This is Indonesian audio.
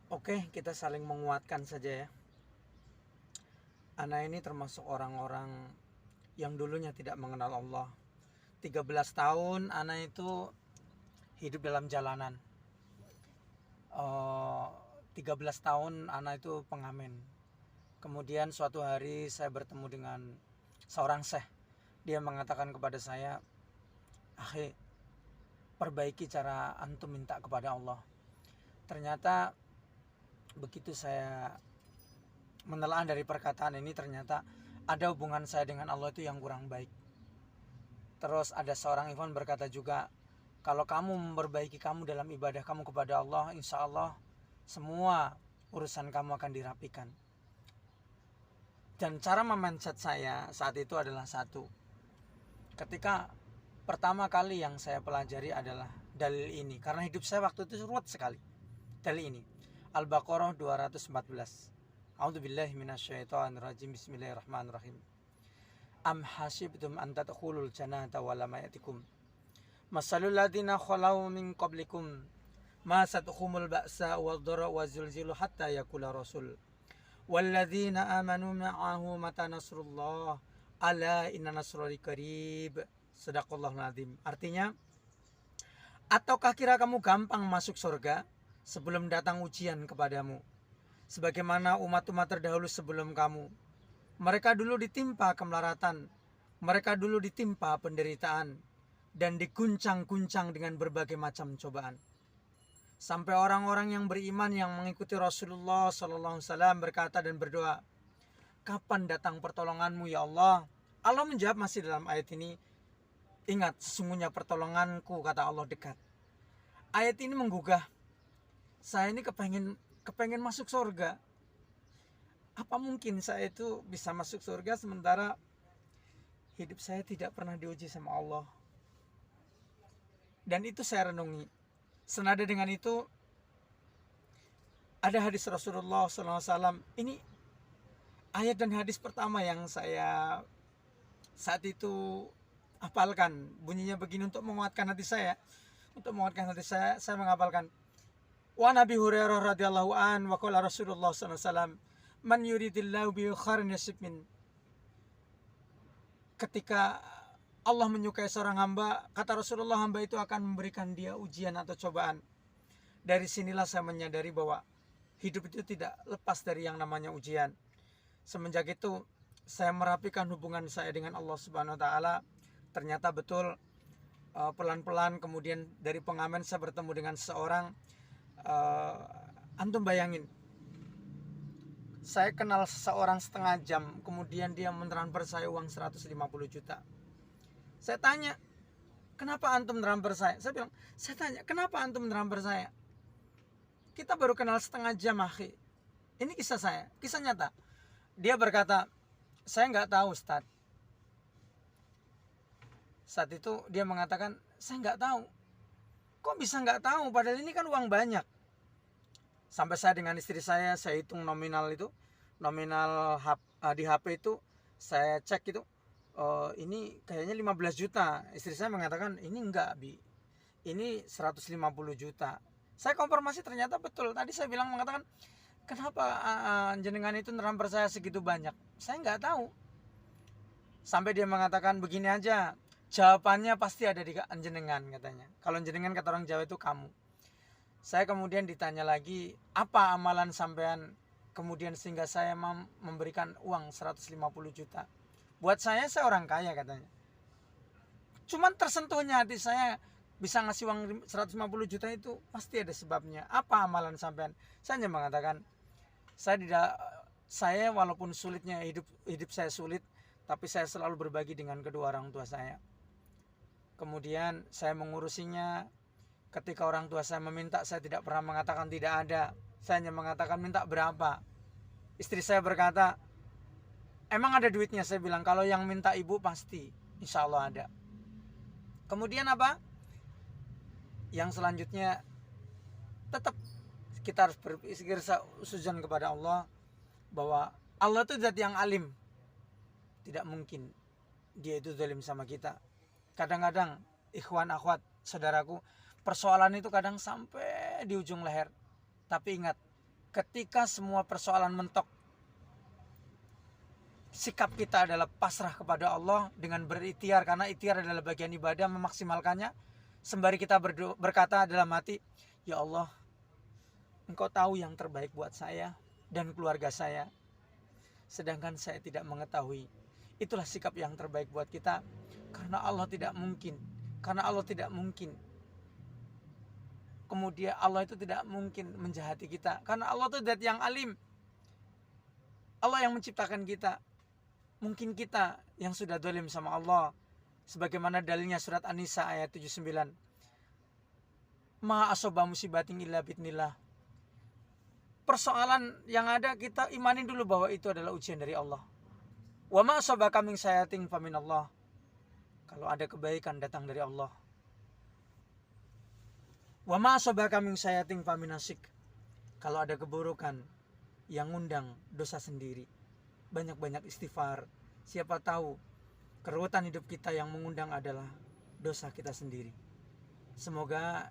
Oke, kita saling menguatkan saja ya. Ana ini termasuk orang-orang yang dulunya tidak mengenal Allah. 13 tahun Ana itu hidup dalam jalanan. Eh, 13 tahun Ana itu pengamen. Kemudian suatu hari saya bertemu dengan seorang syekh. Dia mengatakan kepada saya, "Akhi, perbaiki cara antum minta kepada Allah." Ternyata begitu saya menelaah dari perkataan ini, ternyata ada hubungan saya dengan Allah itu yang kurang baik. Terus ada seorang ikhwan berkata juga, kalau kamu memperbaiki kamu dalam ibadah kamu kepada Allah, insya Allah semua urusan kamu akan dirapikan. Dan cara memindset saya saat itu adalah satu. Ketika pertama kali yang saya pelajari adalah dalil ini, karena hidup saya waktu itu ruwet sekali. Dalil ini, Al-Baqarah 214. A'udzubillahi minasyaitonirrajim. Bismillahirrahmanirrahim. Am hasibtum an tadkhulul jannata wa lam ya'tikum masalul ladzina khalau min qablikum masatuhumul ba'sa wad-dharra wa zulzilu hatta yaqula rasul walladzina amanu ma'ahu mata nasrullah ala inna nasrullahi qarib. Sadaqallahul azim. Artinya, ataukah kira kamu gampang masuk surga sebelum datang ujian kepadamu, sebagaimana umat-umat terdahulu sebelum kamu? Mereka dulu ditimpa kemelaratan, mereka dulu ditimpa penderitaan, dan diguncang-guncang dengan berbagai macam cobaan. Sampai orang-orang yang beriman yang mengikuti Rasulullah SAW berkata dan berdoa, kapan datang pertolonganmu ya Allah? Allah menjawab masih dalam ayat ini, ingat sesungguhnya pertolonganku, kata Allah, dekat. Ayat ini menggugah saya, ini kepengen masuk surga. Apa mungkin saya itu bisa masuk surga sementara hidup saya tidak pernah diuji sama Allah? Dan itu saya renungi. Senada dengan itu, ada hadis Rasulullah SAW. Ini ayat dan hadis pertama yang saya saat itu hafalkan. Bunyinya begini untuk menguatkan hati saya. Untuk menguatkan hati saya menghafalkan. Wa Nabi Hurairah radhiyallahu an wa qala Rasulullah SAW, man yuridillahu bihi khairan yasib min. Ketika Allah menyukai seorang hamba, kata Rasulullah, hamba itu akan memberikan dia ujian atau cobaan. Dari sinilah saya menyadari bahwa hidup itu tidak lepas dari yang namanya ujian. Semenjak itu saya merapikan hubungan saya dengan Allah Subhanahu wa taala. Ternyata betul, pelan-pelan kemudian dari pengamen saya bertemu dengan seorang, antum bayangin, saya kenal seseorang setengah jam, kemudian dia mentransfer saya uang 150 juta. Saya tanya, kenapa antum transfer saya? Saya tanya, kenapa antum transfer saya? Kita baru kenal setengah jam, akhi. Ini kisah saya, kisah nyata. Dia berkata, saya nggak tahu, Ustaz. Saat itu dia mengatakan, saya nggak tahu. Kok bisa nggak tahu? Padahal ini kan uang banyak. Sampai saya dengan istri saya hitung nominal itu, nominal di HP itu, saya cek itu, ini kayaknya 15 juta. Istri saya mengatakan, ini enggak, Bi. Ini 150 juta. Saya konfirmasi, ternyata betul. Tadi saya bilang mengatakan, kenapa jenengan itu transfer saya segitu banyak? Saya nggak tahu. Sampai dia mengatakan, begini aja, jawabannya pasti ada di jenengan, katanya. Kalau jenengan, kata orang Jawa itu kamu. Saya kemudian ditanya lagi, apa amalan sampean kemudian sehingga saya memberikan uang 150 juta? Buat saya orang kaya, katanya. Cuman tersentuhnya hati saya, bisa ngasih uang 150 juta itu pasti ada sebabnya. Apa amalan sampean? Saya hanya mengatakan, saya walaupun sulitnya hidup saya sulit, tapi saya selalu berbagi dengan kedua orang tua saya. Kemudian saya mengurusinya. Ketika orang tua saya meminta, saya tidak pernah mengatakan tidak ada. Saya hanya mengatakan minta berapa. Istri saya berkata, emang ada duitnya? Saya bilang, kalau yang minta ibu pasti, insya Allah ada. Kemudian apa? Yang selanjutnya, tetap kita harus berpikir sujud kepada Allah, bahwa Allah itu zat yang alim. Tidak mungkin dia itu zalim sama kita. Kadang-kadang, ikhwan, akhwat, saudaraku, persoalan itu kadang sampai di ujung leher. Tapi ingat, ketika semua persoalan mentok, sikap kita adalah pasrah kepada Allah dengan berikhtiar, karena ikhtiar adalah bagian ibadah, memaksimalkannya. Sembari kita berkata dalam hati, ya Allah, Engkau tahu yang terbaik buat saya dan keluarga saya, sedangkan saya tidak mengetahui. Itulah sikap yang terbaik buat kita, karena Allah tidak mungkin. Kemudian Allah itu tidak mungkin menjahati kita, karena Allah itu zat yang alim. Allah yang menciptakan kita. Mungkin kita yang sudah zalim sama Allah, sebagaimana dalilnya surat An-Nisa ayat 79. Ma asoba musibatin illa bidnillah. Persoalan yang ada, kita imani dulu bahwa itu adalah ujian dari Allah. Wa ma asobaka min sayatin faminallah. Kalau ada kebaikan datang dari Allah. Wa ma asobaka min sayatin faminasik. Kalau ada keburukan, yang ngundang dosa sendiri. Banyak-banyak istighfar. Siapa tahu keruwetan hidup kita yang mengundang adalah dosa kita sendiri. Semoga